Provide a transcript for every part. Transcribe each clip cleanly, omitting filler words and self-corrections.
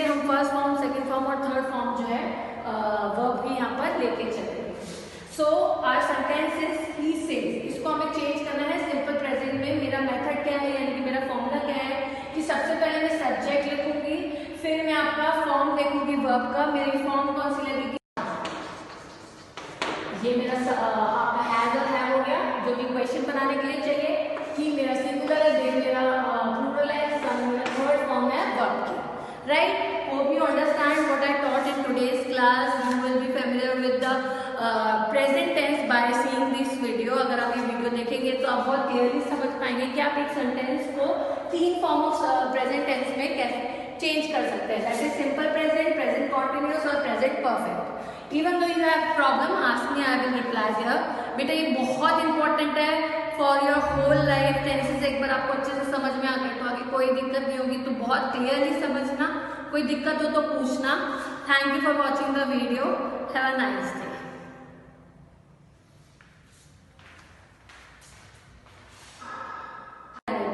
फिर हम first form, second form और थर्ड फॉर्म जो है वर्ब भी यहाँ पर लेके चलेंगे। So our sentence is he says, इसको हमें चेंज करना है सिंपल प्रेजेंट में। मेरा मेथड क्या है, यानी कि मेरा फॉर्मूला क्या है कि सबसे पहले मैं सब्जेक्ट लिखूंगी, फिर मैं आपका फॉर्म देखूंगी वर्ब का। मेरी फॉर्म कौन सी लगेगी, ये मेरा आपका हैज और हैव हो गया, जो कि क्वेश्चन बनाने के लिए चाहिए। ही मेरा सिंगुलर है, दे मेरा प्लूरल है, सम मेरा थर्ड फॉर्म है वर्ब की, right. Hope you understand what I taught in today's class. You will be familiar with the present tense by seeing this video. अगर आप ये वीडियो देखेंगे तो आप बहुत क्लियरली समझ पाएंगे कि आप एक सेंटेंस को 3 फॉर्म ऑफ प्रेजेंट टेंस में कैसे चेंज कर सकते हैं, that is simple present, present continuous और present perfect. Even though you have problem ask me, I will reply here. बेटा ये बहुत इंपॉर्टेंट है for your whole life. Tenses एक बार आपको अच्छे से समझ में आ गए तो आगे कोई दिक्कत नहीं होगी, तो बहुत क्लियरली समझना, कोई दिक्कत हो तो पूछना। Thank you for watching the video, have a nice day.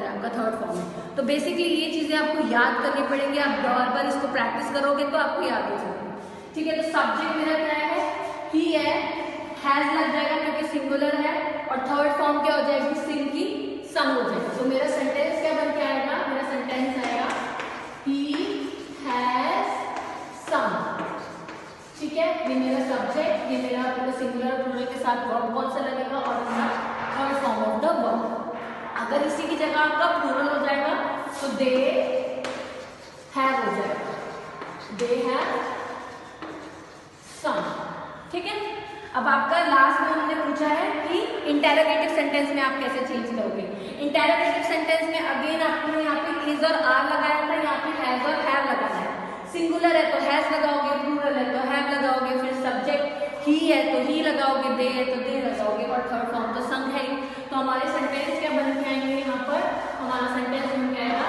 आपका थर्ड फॉर्म है, तो बेसिकली ये चीजें आपको याद करनी पड़ेंगी। आप बार-बार इसको प्रैक्टिस करोगे तो आपको याद हो जाएगा, ठीक है। तो सब्जेक्ट मेरा क्या है, ही है, हैज लग जाएगा क्योंकि सिंगुलर है, और थर्ड फॉर्म क्या हो जाएगी, सिंग की सम हो जाएगा। तो मेरा सेंटेंस क्या बन के आएगा, मेरा सेंटेंस आएगा ही हैज सम, ठीक है। ये मेरा सब्जेक्ट, ये मेरा पूरा सिंगुलर प्लूरल के साथ वर्ब कौन सा लगेगा, और मेरा third form of the verb. अगर इसी की जगह आपका प्लूरल हो जाएगा तो दे हैव हो जाएगा, दे हैव सम, ठीक है। अब आपका लास्ट में हमने पूछा है कि इंटेरोगेटिव सेंटेंस में आप कैसे चेंज करोगे। इंटेरोगेटिव सेंटेंस में अगेन आपको यहाँ पे इज और आर लगाया था, यहाँ पे हैज और हैव लगाना है। सिंगुलर है तो हैज लगाओगे, प्लूरल है तो हैव लगाओगे, फिर सब्जेक्ट ही है तो ही लगाओगे, दे है तो दे लगाओगे, और थर्ड फॉर्म तो संग है। तो हमारे सेंटेंस क्या बन के आएंगे, यहाँ पर हमारा सेंटेंस बन के आएगा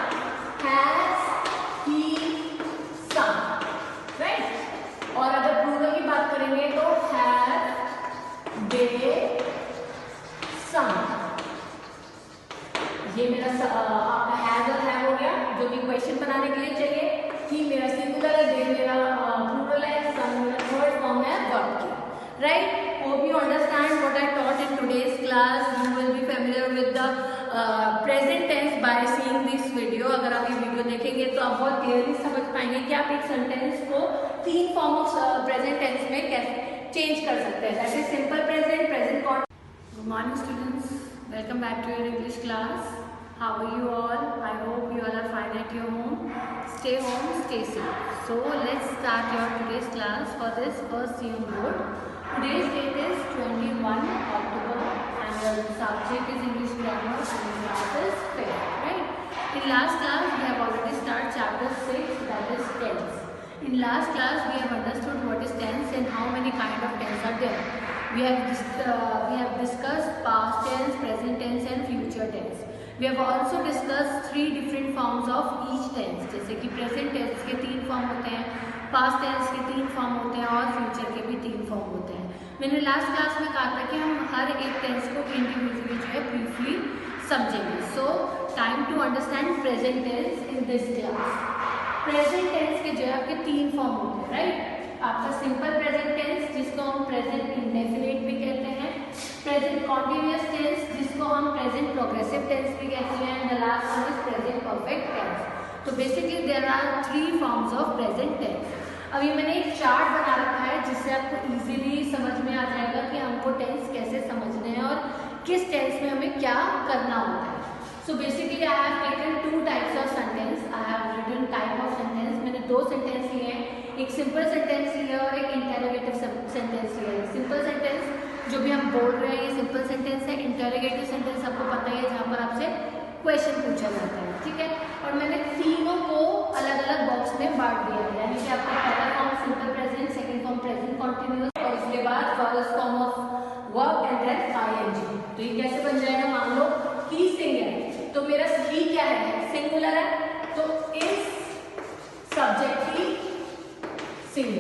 हैज ही सम, राइट। और अगर प्लूरल की बात करेंगे तो हैव दे सम। ये मेरा आपका हैज और हैव हो गया, जो कि क्वेश्चन बनाने के लिए चाहिए। ही मेरा सिंगुलर है, दे मेरा प्लूरल है, सम मेरा थर्ड फॉर्म है वर्ब की, right. Hope you understand what I taught in today's class. You will be familiar with the present tense by seeing this video. अगर आप ये वीडियो देखेंगे तो आप बहुत क्लियरली समझ पाएंगे कि आप एक सेंटेंस को 3 फॉर्म ऑफ प्रेजेंट टेंस में कैसे चेंज कर सकते हैं, that is simple present, present continuous. Good morning students, welcome back to your English class. How are you all? I hope you all are fine at your home. Stay home, stay safe. So let's start your today's class for this first year board. Today's date is 21 October and your subject is English grammar and your class is fair, right? In last class we have already started chapter 6, that is tense. In last class we have understood what is tense and how many kind of tense are there. We have discussed past tense, present tense and future tense. We have also discussed 3 different forms of each tense, जैसे कि present tense के 3 form होते हैं, past tense के 3 form होते हैं और future के भी 3 फॉर्म होते हैं। मैंने लास्ट क्लास में कहा था कि हम हर एक टेंस को इंडिविजुअली जो है ब्रीफली समझेंगे। So time to understand present tense in this class. Present tense के जो है आपके 3 फॉर्म होते हैं, राइट। आपका सिंपल प्रेजेंट टेंस जिसको हम प्रेजेंट इंडेफिनिट भी कहते हैं, प्रेजेंट कॉन्टिन्यूअस टेंस जिसको हम प्रेजेंट प्रोग्रेसिव टेंस भी कहते हैं, and the last one is present perfect tense. तो basically there are 3 forms of present tense. अभी मैंने एक चार्ट बना रखा है जिससे आपको इजीली समझ में आ जाएगा कि हमको टेंस कैसे समझने हैं और किस टेंस में हमें क्या करना होता है। So basically I have taken 2 types of sentence, I have written type of sentence. मैंने 2 सेंटेंस लिए हैं, एक सिंपल सेंटेंस लिया और एक इंटेरोगेटिव सेंटेंस लिया है। सिंपल सेंटेंस जो भी हम बोल रहे हैं ये सिंपल सेंटेंस है। इंटेरोगेटिव सेंटेंस आपको पता ही है जहाँ पर आपसे क्वेश्चन पूछा जाता है, ठीक है। और मैंने तीनों को अलग अलग बॉक्स में बांट दिया है, यानी कि आपका पहला form simple present, second form present continuous और उसके बाद first form of verb and then ING. तो ये कैसे बन जाएगा, मान लो ही सिंग है तो मेरा ही क्या है, सिंगुलर है, तो इस सब्जेक्ट ही सिंग।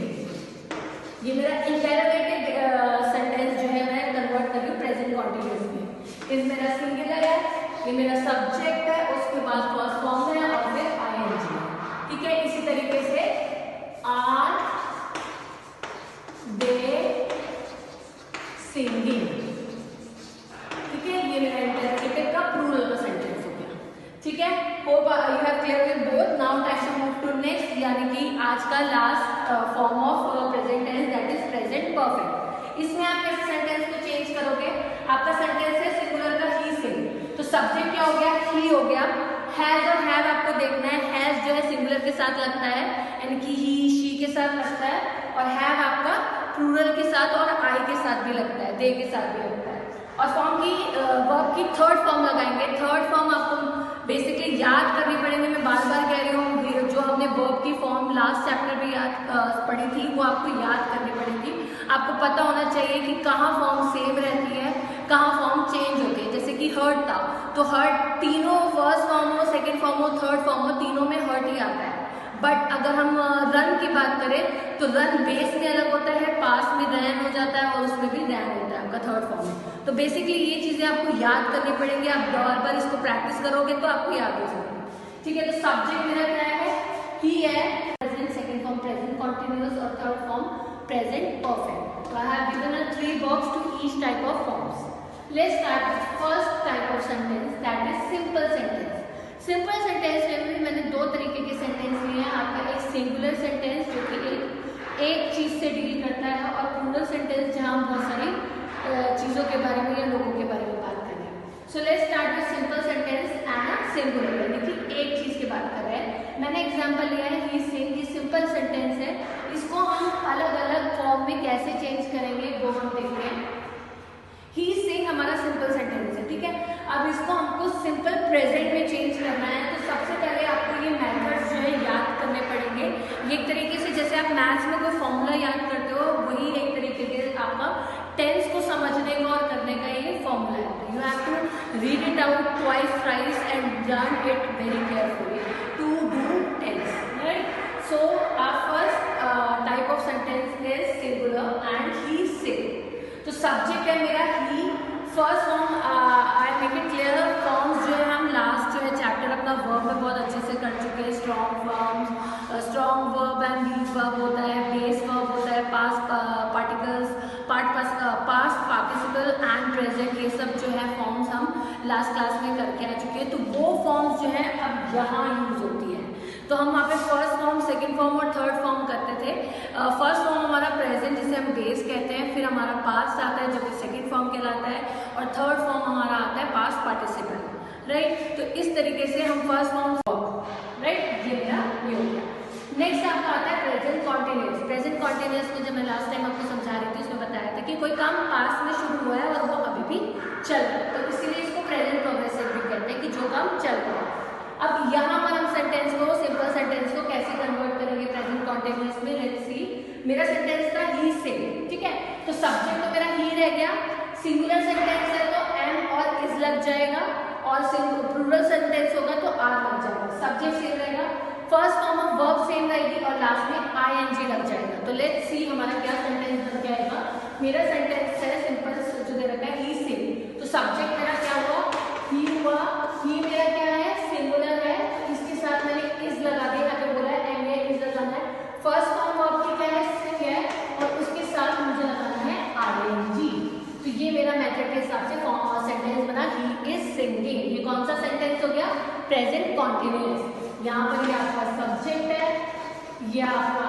ये मेरा इंटेरोगेटिव सेंटेंस जो है मैं कन्वर्ट कर रही हूँ प्रेजेंट कॉन्टिन्यूअस में। इस मेरा सिंगुलर है, ये मेरा सब्जेक्ट है, उसके बाद फर्स्ट फॉर्म है और फिर आईएनजी, ठीक है। इसी तरीके से सिंगिंग। ठीक है, ये मेरा इंटरोगेटिव का प्लूरल का सेंटेंस हो गया। ठीक है, hope you have clear with both. Now time to move to next, यानी कि आज का last form of present tense, that is present perfect. इसमें आप कैसे सेंटेंस को चेंज करोगे? आपका सेंटेंस है सिंगुलर का ही सिंग, तो सब्जेक्ट क्या हो गया? ही हो गया। हैज और हैव आपको देखना है, हैज जो है सिंगुलर के साथ लगता है, यानी कि ही शी के साथ लगता है, और हैव आपका प्लूरल के साथ और आई के साथ भी लगता है, दे के साथ भी लगता है। और फॉर्म की वर्ब की थर्ड फॉर्म लगाएंगे। थर्ड फॉर्म आपको बेसिकली याद करनी पड़ेगी। मैं बार बार कह रही हूँ, जो हमने वर्ब की फॉर्म लास्ट चैप्टर में याद पढ़ी थी, वो आपको याद करनी पड़ेगी। आपको पता होना चाहिए कि कहाँ फॉर्म सेम रहती है, कहाँ फॉर्म चेंज होती है। जैसे कि हर्ट था, तो हर्ट तीनों फर्स्ट फॉर्म हो, सेकेंड फॉर्म हो, थर्ड फॉर्म हो, तीनों में हर्ट ही आता है। बट अगर हम रन की बात करें तो रन बेस में अलग होता है, पास में रैन हो जाता है, और उसमें भी रैन होता है आपका थर्ड फॉर्म में। तो बेसिकली ये चीजें आपको याद करनी पड़ेंगी। आप बार बार इसको प्रैक्टिस करोगे तो आपको याद हो जाएगा। ठीक है, तो सब्जेक्ट मेरा क्या है? ही है। Present second form present continuous, और third form present perfect. So I have given a 3 box to each type of forms. Let's start with first type of sentence, that is simple sentence. Simple sentence में भी मैंने दो तरीके के sentence लिए हैं। आपका एक सिंगुलर सेंटेंस जो कि एक चीज से डील करता है, और प्लूरल सेंटेंस जहां हम बहुत सारी चीजों के बारे में या लोगों के बारे में बात कर रहे हैं। So let's start with simple sentence and singular, यानी कि एक चीज की बात कर रहे हैं। मैंने एग्जांपल लिया है ही सिंग, ये सिंपल सेंटेंस है। इसको हम अलग अलग फॉर्म में कैसे चेंज करेंगे वो हम देखेंगे। ही सिंग हमारा सिंपल सेंटेंस है, ठीक है। अब इसको हमको सिंपल प्रेजेंट में चेंज करना है, तो सबसे पहले आपको ये मेथड्स जो है याद करने पड़ेंगे। ये एक तरीके से जैसे आप मैथ्स में कोई फॉर्मूला याद करते हो, वही एक तरीके के आपका टेंस को समझने का और करने का ये फॉर्मूला है। You have to read it out twice thrice and learn it very carefully to do tense, right. So our first type of sentence is singular and he sing. तो सब्जेक्ट है मेरा he. First form I make it clear, forms जो है हम last जो है chapter अपना verb में बहुत अच्छे से कर चुके हैं। Strong forms, strong verb and weak verb होता है, बेस वर्ब होता है, past particles, past participle and present, ये सब जो है फॉर्म्स हम लास्ट क्लास में करके आ चुके हैं। तो वो फॉर्म्स जो है अब यहाँ यूज होती है। तो हम वहाँ पे फर्स्ट फॉर्म, सेकंड फॉर्म और थर्ड फॉर्म करते थे। फर्स्ट फॉर्म हमारा प्रेजेंट जिसे हम बेस कहते हैं, फिर हमारा पास्ट आता है जो कि सेकंड फॉर्म कहलाता है, और थर्ड फॉर्म हमारा आता है पास्ट पार्टिसिपल, राइट। तो इस तरीके से हम फर्स्ट फॉर्म, राइट, ये मेरा ये हो गया। नेक्स्ट आपका आता है प्रेजेंट कॉन्टिन्यूअस। प्रेजेंट कॉन्टिन्यूअस को जब मैं लास्ट टाइम आपको समझा रही थी, उसमें बताया था कि कोई काम पास्ट में शुरू हुआ है और वो अभी भी चल रहा है, तो इसीलिए इसको प्रेजेंट प्रोग्रेसिव भी कहते हैं कि जो काम चल रहा है। अब यहाँ पर हम सेंटेंस को, सिंपल सेंटेंस को कैसे कन्वर्ट करेंगे प्रेजेंट कॉन्टिन्यूअस में? Let's see. मेरा सेंटेंस था ही सिंग, ठीक है। तो सब्जेक्ट तो मेरा ही रह गया। सिंगुलर सेंटेंस है तो एम और इज लग जाएगा, और प्लूरल सेंटेंस होगा तो आर लग जाएगा। सब्जेक्ट सेम रहेगा, first form of verb same रहेगी, और लास्ट में आईएनजी लग जाएगा। तो लेट्स सी हमारा क्या सेंटेंस बन जाएगा। मेरा सेंटेंस है सिंपल जो दे रखा है ही सिंग। तो सब्जेक्ट मेरा क्या हुआ? ही हुआ। ही मेरा क्या है? सिंगुलर है, इसके साथ मैंने इज लगा दिया, यहाँ पे बोला है एम ए इज लगाना है। फर्स्ट फॉर्म वर्ब की क्या है? सिंग है, और उसके साथ मुझे लगाना है आईएनजी। तो ये मेरा मेथड के हिसाब से सेंटेंस बना ही इज सिंगिंग। ये कौन सा सेंटेंस हो गया? Present continuous. यहाँ पर ये आपका सब्जेक्ट है, ये आपका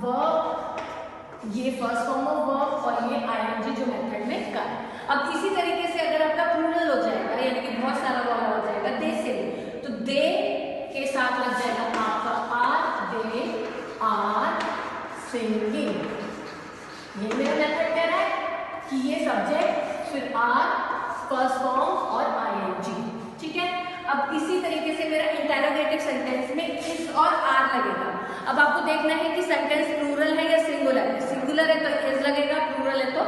वर्ब, ये फर्स्ट फॉर्म ऑफ वर्ब, और ये आईएनजी जो मेथड में कर। अब इसी तरीके से अगर आपका प्लूरल हो जाएगा, यानी कि बहुत सारा वाला हो जाएगा, दे से, तो दे के साथ लग जाएगा आपका आर, दे आर सिंगिंग। ये मेरा मेथड कह रहा है कि ये सब्जेक्ट, फिर आर, फर्स्ट फॉर्म और आईएनजी, ठीक है। अब इसी तरीके से मेरा इंटरोगेटिव सेंटेंस में इज और आर लगेगा। अब आपको देखना है कि सेंटेंस प्लूरल है या सिंगुलर है। सिंगुलर है तो इज लगेगा, प्लूरल है तो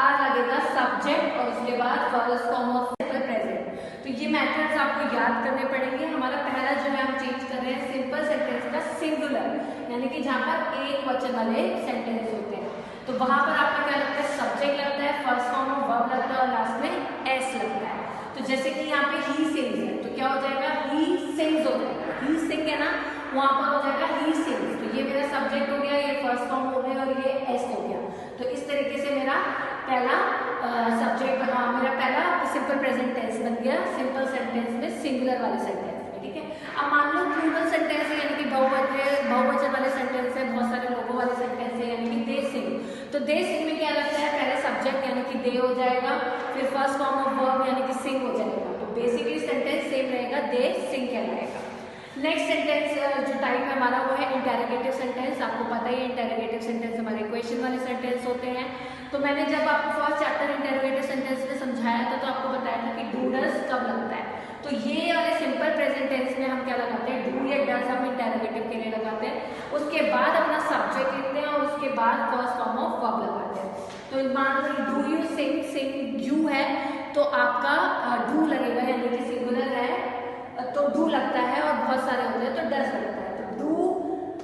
आर लगेगा, सब्जेक्ट और उसके बाद फर्स्ट फॉर्म ऑफ प्रेजेंट। तो ये मेथड्स आपको याद करने पड़ेंगे। हमारा पहला जो है हम चेंज कर रहे हैं सिंपल सेंटेंस का सिंगुलर, यानी कि जहाँ पर एक वचन वाले सेंटेंस होते हैं, तो वहां पर आपको क्या लगता है? सब्जेक्ट लगता है, फर्स्ट फॉर्म ऑफ वर्ब लगता है, और लास्ट में एस लगता है। तो जैसे कि यहाँ पे ही सिंग्स है, तो क्या हो जाएगा? ही सिंग्स हो जाएगा। ही सिंग है ना, वहां पर हो जाएगा ही सिंग्स। तो ये मेरा सब्जेक्ट हो गया, ये फर्स्ट फॉर्म हो गया, और ये एस हो गया। तो इस तरीके से मेरा पहला सब्जेक्ट मेरा पहला सिंपल प्रेजेंट टेंस बन गया सिंपल सेंटेंस में सिंगुलर वाले सेंटेंस में, ठीक है। अब मान लो प्लूरल सेंटेंस है यानी कि बहुवचन वाले सेंटेंस है, बहुत सारे लोगों वाले सेंटेंस है यानी कि दे सिंग। तो दे सिंग में क्या लगता है, पहले सब्जेक्ट यानी कि दे हो जाएगा, फिर फर्स्ट फॉर्म ऑफ वर्ब यानी कि सिंग हो जाएगा। तो बेसिकली सेंटेंस सेम रहेगा, दे सिंग कहलाएगा। नेक्स्ट सेंटेंस जो टाइप है हमारा वो है इंटेरोगेटिव सेंटेंस। आपको पता ही है इंटेरोगेटिव सेंटेंस हमारे क्वेश्चन वाले सेंटेंस होते हैं। तो मैंने जब आपको फर्स्ट चैप्टर इंटेरोगेटिव सेंटेंस में समझाया था तो आपको बताया था कि डू डज कब लगता है। तो ये वाले सिंपल प्रेजेंट टेंस में हम क्या लगाते हैं, डू या डज हम इंटेरोगेटिव के लिए लगाते हैं। उसके बाद अपना सब्जेक्ट लिखते हैं और उसके बाद फर्स्ट फॉर्म ऑफ वर्ब लगाते हैं। तो मान लो do you sing, sing you है तो आपका डू लगेगा यानी कि सिंगुलर है तो डू लगता है, और बहुत सारे होते हैं तो डज लगता है। तो डू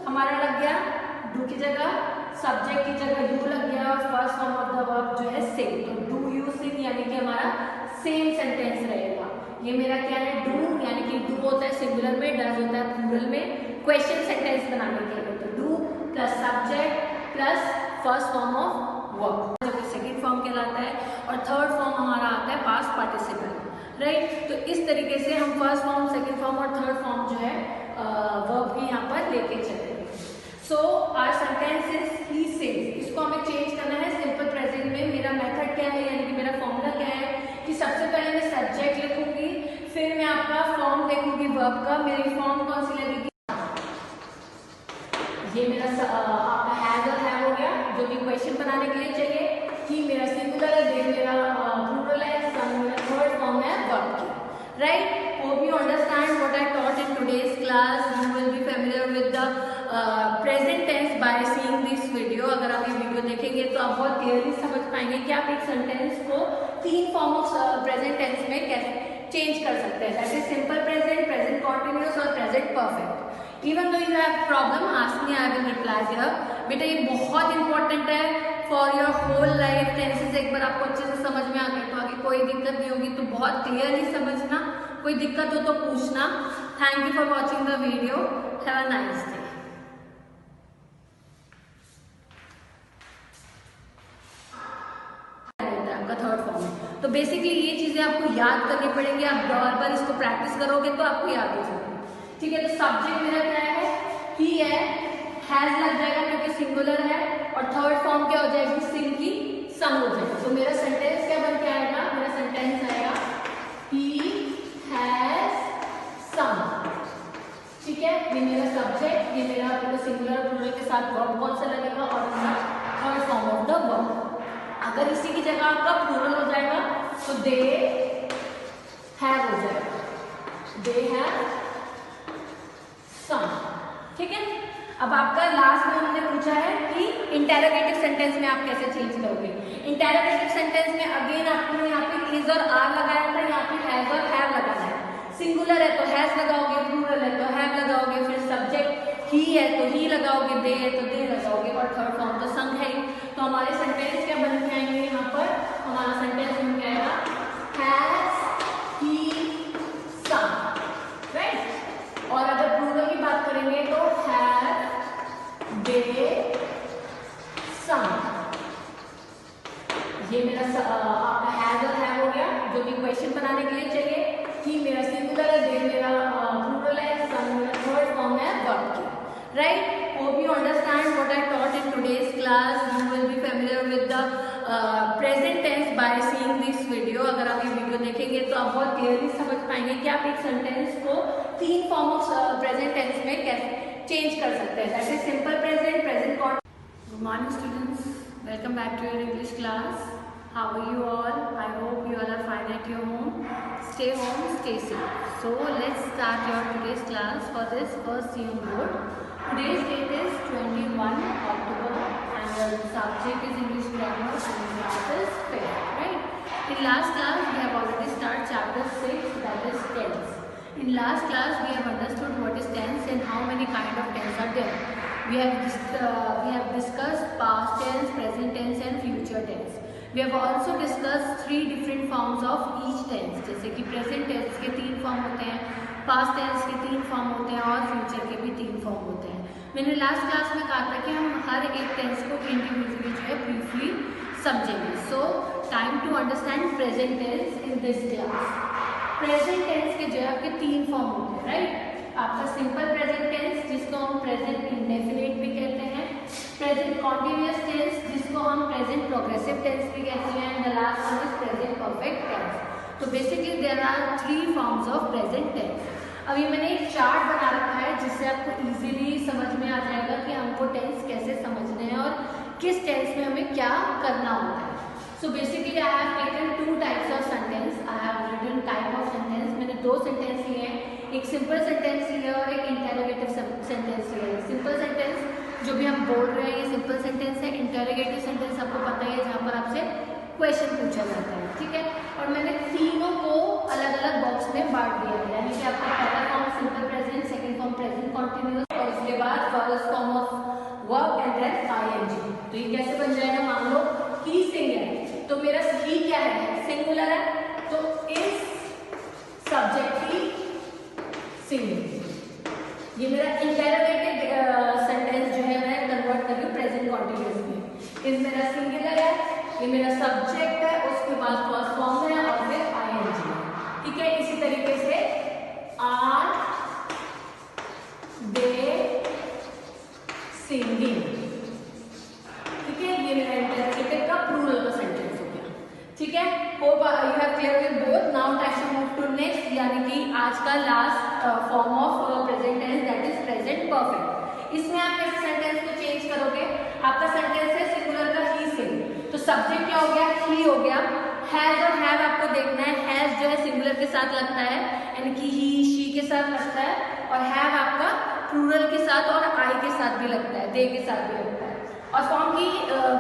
हमारा लग गया, डू की जगह सब्जेक्ट की जगह यू लग गया और first form of the verb जो है सिंग। तो डू यू सिंग यानी कि हमारा सेम सेंटेंस रहेगा। ये मेरा क्या है, डू यानी कि डू होता है सिंगुलर में, डज होता है प्लूरल में क्वेश्चन सेंटेंस बनाने के लिए। तो do plus subject plus first form of verb जो कि सेकेंड फॉर्म कहलाता है, और थर्ड फॉर्म हमारा आता है पास्ट पार्टिसिपल, राइट। तो इस तरीके से हम फर्स्ट फॉर्म, सेकेंड फॉर्म और थर्ड फॉर्म जो है वर्ब भी यहाँ पर लेके चलेंगे। So our sentence is he sings. इसको हमें चेंज करना है सिंपल प्रेजेंट में। मेरा मेथड क्या है यानी कि मेरा फॉर्मूला क्या है कि सबसे पहले मैं सब्जेक्ट लिखूंगी, फिर मैं आपका फॉर्म देखूंगी वर्ब का। मेरी फॉर्म कौन सी लगेगी, ये मेरा आपका हैज और हैव हो गया जो कि क्वेश्चन बनाने के लिए चाहिए। ही मेरा सिंगुलर है, दे मेरा प्लूरल है, सम मेरा थर्ड फॉर्म है वर्ब की, right. Hope you understand what I taught in today's class. You will be familiar with the present tense by seeing this video. अगर आप ये वीडियो देखेंगे तो आप बहुत क्लियरली समझ पाएंगे कि आप एक सेंटेंस को तीन फॉर्म ऑफ प्रेजेंट टेंस में कैसे चेंज कर सकते हैं, that is simple present, present continuous और present perfect. Even though you have problem ask me, I will reply here. बेटा ये बहुत इंपॉर्टेंट है for your whole life. Tenses एक बार आपको अच्छे से समझ में आ गए तो आगे कोई दिक्कत नहीं होगी। तो बहुत क्लियरली समझना, कोई दिक्कत हो तो पूछना। Thank you for watching the video, have a nice day. आपका थर्ड फॉर्म। तो बेसिकली ये चीजें आपको याद करनी पड़ेंगी। आप बार बार इसको प्रैक्टिस करोगे तो आपको याद हो जाएगा, ठीक है। तो सब्जेक्ट मेरा क्या है, ही है, हैज लग जाएगा क्योंकि सिंगुलर है, और थर्ड फॉर्म क्या हो जाएगी, सिंग की सम हो जाएगी। तो मेरा सेंटेंस क्या बन के आएगा, मेरा सेंटेंस आएगा ही हैज सम, ठीक है। ये मेरा सब्जेक्ट, ये मेरा पूरा सिंगुलर प्लूरल के साथ वर्ब कौन सा लगेगा, और मेरा third form of the verb. अगर इसी की जगह आपका प्लूरल हो जाएगा तो दे हैव हो जाएगा, दे हैव सम, ठीक है। अब आपका लास्ट में हमने पूछा है कि इंटेरोगेटिव सेंटेंस में आप कैसे चेंज करोगे। इंटेरोगेटिव सेंटेंस में अगेन आपने यहाँ पे इज और आर लगाया था, यहाँ पे हैज और हैव लगाना है। सिंगुलर है तो हैज लगाओगे, प्लूरल है तो हैव लगाओगे, फिर सब्जेक्ट ही है तो ही लगाओगे, दे है तो दे लगाओगे, और थर्ड फॉर्म तो संग है। तो हमारे सेंटेंस क्या बन के आएंगे, यहाँ पर हमारा सेंटेंस बन के आएगा हैज ही सम, राइट। और अगर प्लूरल की बात करेंगे तो हैव दे सम। ये मेरा आपका हैज और हैव हो गया जो कि क्वेश्चन बनाने के लिए चाहिए। ही मेरा सिंगुलर है, दे मेरा प्लूरल है, सम मेरा थर्ड फॉर्म है वर्ब की, right? Hope you understand what I taught in today's class. You will be familiar with the present tense by seeing this video. अगर आप ये वीडियो देखेंगे तो आप बहुत क्लियरली समझ पाएंगे कि आप एक सेंटेंस को तीन फॉर्म ऑफ प्रेजेंट टेंस में कैसे चेंज कर सकते हैं, that is simple present, present continuous. Good morning students, welcome back to your English class. How are you all? I hope you all are fine at your home. Stay home, stay safe. So let's start your today's class for this first year board. Today's date is 21 October and your subject is English grammar and class is 5th, right? In last class we have already started chapter 6, that is tense. In last class we have understood what is tense and how many kind of tense are there. We have discussed past tense, present tense and future tense. We have also discussed 3 different forms of each tense, जैसे कि present tense के 3 form होते हैं, past tense के 3 form होते हैं और future के भी 3 फॉर्म होते हैं। मैंने लास्ट क्लास में कहा था कि हम हर एक टेंस को इंडिविजुअली जो है ब्रीफली समझेंगे। So time to understand present tense in this class. Present tense के जो है आपके 3 फॉर्म होते हैं, राइट। आपका सिंपल प्रेजेंट टेंस जिसको हम प्रेजेंट इंडेफिनिट भी कहते हैं, प्रेजेंट कॉन्टिन्यूअस टेंस जिसको हम प्रेजेंट प्रोग्रेसिव टेंस भी कहते हैं, and the last one is present perfect tense. तो basically there are 3 forms of present tense. अभी मैंने एक चार्ट बना रखा है जिससे आपको इजीली समझ में आ जाएगा कि हमको टेंस कैसे समझने हैं और किस टेंस में हमें क्या करना होता है। So basically I have taken 2 types of sentence. I have written type of sentence. मैंने 2 सेंटेंस लिए हैं, एक सिंपल सेंटेंस लिया और एक इंटरोगेटिव सेंटेंस लिया है। सिंपल सेंटेंस जो भी हम बोल रहे हैं ये सिंपल सेंटेंस है। इंटरोगेटिव सेंटेंस आपको पता ही है जहाँ पर आपसे क्वेश्चन पूछा जाता है, ठीक है। और मैंने तीनों को अलग अलग बॉक्स में बांट दिया है, यानी कि आपका पहला form simple present, second form present continuous और उसके बाद first form of verb and then ING. तो ये कैसे बन जाएगा, मान लो ही सिंग है तो मेरा ही क्या है, सिंगुलर है, तो इस सब्जेक्ट ही सिंगिंग। ये मेरा इंटरोगेटिव सेंटेंस जो है मैं कन्वर्ट कर रही हूँ प्रेजेंट कंटीन्यूअस में। इस मेरा सिंगुलर है, ये मेरा सब्जेक्ट है, उसके बाद फर्स्ट फॉर्म है और फिर आईएनजी, ठीक है। इसी तरीके से आर दे सिंगिंग, ठीक है। ये मेरा इंटरोगेटिव का प्लूरल का सेंटेंस हो गया, ठीक है। Hope you have clear with both. Now time to move to next, यानी कि आज का last form of present tense that is present perfect. इसमें आप कैसे सेंटेंस को चेंज करोगे, आपका सेंटेंस है सिंगुलर का ही सिंग, तो सब्जेक्ट क्या हो गया, ही हो गया। हैज और हैव आपको देखना है, हैज जो है सिंगुलर के साथ लगता है यानी कि ही शी के साथ लगता है, और हैव आपका प्लूरल के साथ और आई के साथ भी लगता है, दे के साथ भी लगता है। और फॉर्म की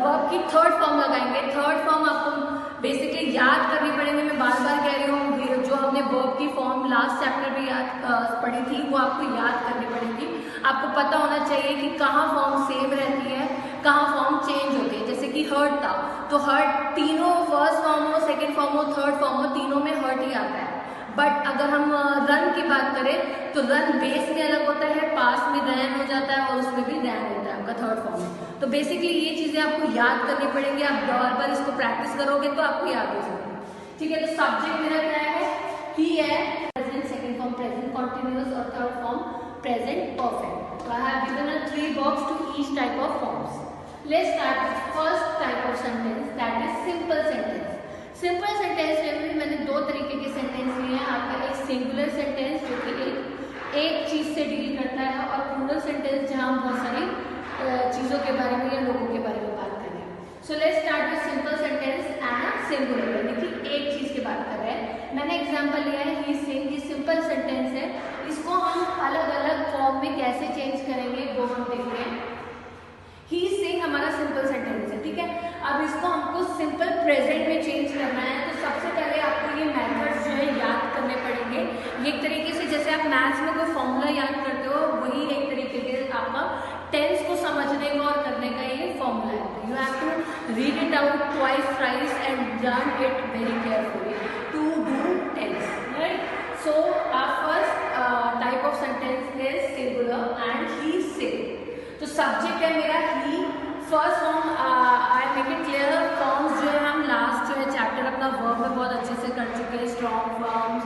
वर्ब की थर्ड फॉर्म लगाएंगे। थर्ड फॉर्म आपको बेसिकली याद करनी पड़ेगी, मैं बार बार कह रही हूँ, जो हमने वर्ब की फॉर्म लास्ट चैप्टर में याद पढ़ी थी वो आपको याद करनी पड़ेगी। आपको पता होना चाहिए कि कहाँ फॉर्म सेम रहती है, कहाँ फॉर्म चेंज होती है। जैसे कि हर्ट था तो हर्ट तीनों फर्स्ट फॉर्म हो, सेकेंड फॉर्म हो, थर्ड फॉर्म हो, तीनों में हर्ट ही आता है। बट अगर हम रन की बात करें तो रन बेस में अलग होता है, पास में रैन हो जाता है और उसमें भी रैन होता है आपका थर्ड फॉर्म में। तो बेसिकली ये चीजें आपको याद करनी पड़ेंगी, आप बार बार इसको प्रैक्टिस करोगे तो आपको याद हो जाएगा, ठीक है। तो सब्जेक्ट मेरा क्या है, ही है, present second form present continuous और third form present perfect. So I have given a 3 box to each type of forms. Let's start with first type of sentence, that is simple sentence. Simple sentence में मैंने 2 तरीके के sentence लिए हैं। आपका एक singular sentence जो कि एक चीज से डील करता है, और प्लूरल सेंटेंस जहां हम बहुत सारी चीजों के बारे में या लोगों के बारे में बात कर रहे हैं। So let's start with simple sentence and singular, यानी कि एक चीज की बात कर रहे हैं। मैंने एग्जांपल लिया है ही सिंग, ये सिंपल सेंटेंस है, इसको हम अलग अलग फॉर्म में कैसे चेंज करेंगे वो हम देखेंगे। ही सिंग हमारा सिंपल सेंटेंस है, ठीक है। अब इसको हमको सिंपल प्रेजेंट में चेंज करना है, तो सबसे पहले आपको ये मेथड्स जो है याद करने पड़ेंगे। ये एक तरीके से जैसे आप मैथ्स में कोई फॉर्मूला याद करते हो, वही एक तरीके से आपका टेंस को समझने का और करने का ये फॉर्मूला है। You have to read it out twice thrice and learn it very carefully to do tense, right. So our first type of sentence is singular and he sing. तो सब्जेक्ट है मेरा he, first form I make it clear, forms जो है हम last जो है chapter अपना verb में बहुत अच्छे से कर चुके हैं। Strong forms,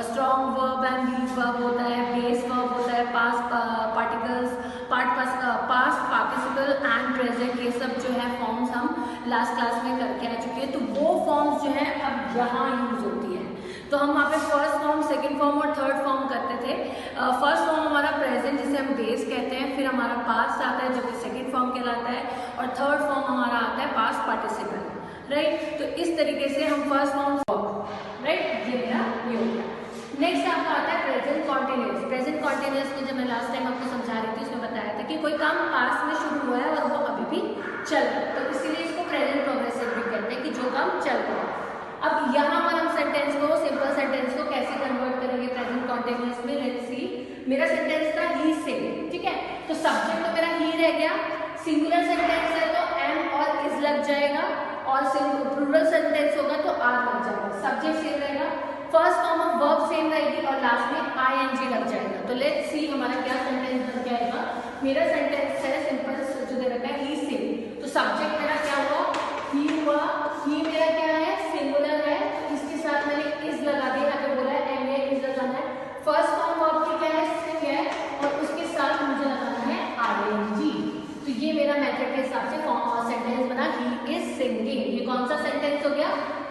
strong verb and weak verb होता है, बेस वर्ब होता है, past particles, past participle and present, ये सब जो है फॉर्म्स हम लास्ट क्लास में करके आ चुके हैं। तो वो फॉर्म्स जो है अब यहाँ यूज होती है। तो हम वहाँ पे फर्स्ट फॉर्म, सेकंड फॉर्म और थर्ड फॉर्म करते थे। फर्स्ट फॉर्म हमारा प्रेजेंट जिसे हम बेस कहते हैं, फिर हमारा पास्ट आता है जो कि सेकंड फॉर्म कहलाता है, और थर्ड फॉर्म हमारा आता है पास्ट पार्टिसिपल, राइट। तो इस तरीके से हम फर्स्ट फॉर्म, राइट, ये मेरा ये हो गया। नेक्स्ट आपका आता है प्रेजेंट कॉन्टिन्यूअस। प्रेजेंट कॉन्टिन्यूअस को जब मैं लास्ट टाइम आपको समझा रही थी उसमें बताया था कि कोई काम पास्ट में शुरू हुआ है और वो अभी भी चल रहा है, तो इसीलिए इसको प्रेजेंट प्रोग्रेसिव भी कहते हैं कि जो काम चल रहा है। अब यहाँ पर हम सेंटेंस को, सिंपल सेंटेंस को कैसे कन्वर्ट करेंगे प्रेजेंट कॉन्टिन्यूअस में, लेट्स सी। मेरा सेंटेंस था ही सिंग, ठीक है। तो सब्जेक्ट तो मेरा ही रह गया, सिंगुलर सेंटेंस है तो एम और इज लग जाएगा, और प्लूरल सेंटेंस होगा तो आर लग जाएगा। सब्जेक्ट सेम रहेगा, first form of verb same रहेगी, और लास्ट में आईएनजी लग जाएगा। तो लेट्स सी हमारा क्या सेंटेंस बन जाएगा। मेरा सेंटेंस है सिंपल जो दे रखा है ही सिंग, तो सब्जेक्ट मेरा क्या हुआ, ही हुआ, ही मेरा क्या है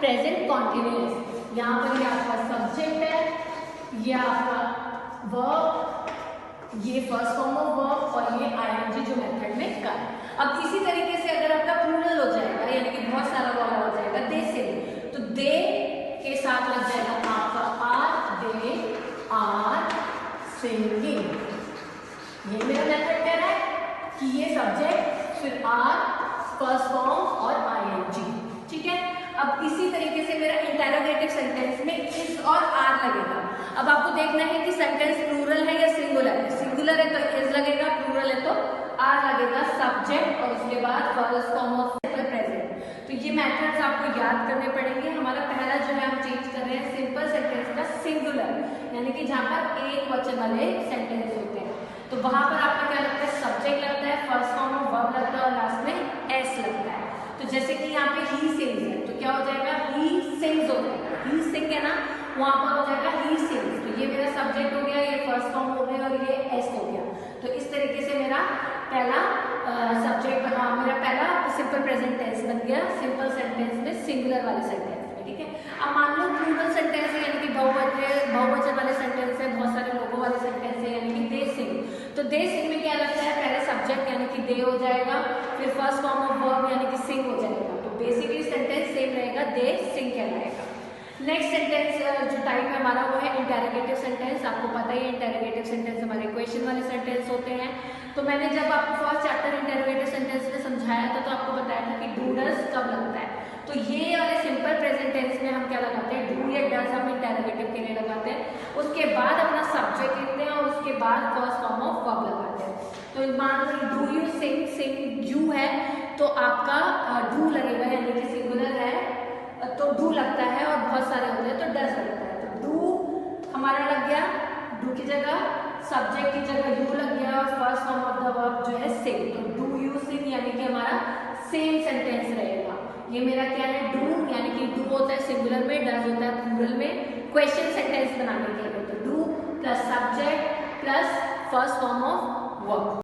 प्रेजेंट कॉन्टिन्यूअस। यहाँ पर ये आपका सब्जेक्ट है, ये आपका वर्ब, ये फर्स्ट फॉर्म ऑफ वर्ब और ये आईएनजी जो मेथड में कर। अब इसी तरीके से अगर आपका प्लूरल हो जाएगा यानी कि बहुत सारा वाला हो जाएगा दे से, तो दे के साथ लग जाएगा आपका आर, दे आर सिंगिंग। ये मेरा मेथड कह रहा है कि ये सब्जेक्ट फिर आर फर्स्ट फॉर्म और आईएनजी, ठीक है। अब इसी तरीके से मेरा इंटेरोगेटिव सेंटेंस में इज और आर लगेगा। अब आपको देखना है कि सेंटेंस प्लूरल है या सिंगुलर है। सिंगुलर है तो इज लगेगा, प्लूरल है तो आर लगेगा, सब्जेक्ट और उसके बाद first form of simple present. तो ये मेथड्स आपको याद करने पड़ेंगे। हमारा पहला जो है हम चेंज कर रहे हैं सिंपल सेंटेंस का सिंगुलर, यानी कि जहाँ पर एक वचन वाले सेंटेंस होते हैं, तो वहां पर आपका क्या लगता है, सब्जेक्ट लगता है, फर्स्ट फॉर्म ऑफ वर्ब लगता है और लास्ट में एस लगता है। तो जैसे कि यहाँ पे ही सिंग्स है तो क्या हो जाएगा, ही सिंग्स हो जाएगा, ही सिंग है ना, वहां पर हो जाएगा ही सिंग्स। तो ये मेरा सब्जेक्ट हो गया, ये फर्स्ट फॉर्म हो गया और ये एस हो गया। तो इस तरीके से मेरा पहला सब्जेक्ट मेरा पहला सिंपल प्रेजेंट टेंस बन गया सिंपल सेंटेंस में, सिंगुलर वाले सेंटेंस में, ठीक है। अब मान लो प्लूरल सेंटेंस है यानी कि बहुवचन वाले सेंटेंस है, बहुत सारे लोगों वाले सेंटेंस है यानी कि दे सिंग। तो दे सिंग में क्या लगता है, पहले सब्जेक्ट यानी कि दे हो जाएगा, फिर फर्स्ट फॉर्म ऑफ वर्ब यानी कि सिंग हो जाएगा। तो बेसिकली सेंटेंस सेम रहेगा, दे सिंग कहलाएगा। नेक्स्ट सेंटेंस जो टाइप है हमारा वो है इंटेरोगेटिव सेंटेंस। आपको पता ही है इंटेरोगेटिव सेंटेंस हमारे क्वेश्चन वाले सेंटेंस होते हैं। तो मैंने जब आपको फर्स्ट चैप्टर इंटेरोगेटिव सेंटेंस में समझाया था तो आपको बताया था कि डू डज कब लगता है। तो ये वाले सिंपल प्रेजेंट टेंस में हम क्या लगाते हैं, डू या डज हम इंटेरोगेटिव के लिए लगाते हैं, उसके बाद अपना सब्जेक्ट लिखते हैं और उसके बाद फर्स्ट फॉर्म ऑफ वर्ब लगाते हैं। तो मान लो do you sing, sing you है तो आपका डू लगेगा यानी कि सिंगुलर है तो डू लगता है और बहुत सारे होते हैं तो डज लगता है। तो डू हमारा लग गया, डू की जगह सब्जेक्ट की जगह यू लग गया और first form of the verb जो है सिंग। तो डू यू सिंग यानी कि हमारा सेम सेंटेंस रहेगा। ये मेरा क्या है, डू यानी कि डू होता है सिंगुलर में, डज होता है प्लूरल में क्वेश्चन सेंटेंस बनाने के लिए। तो do plus subject plus first form of verb.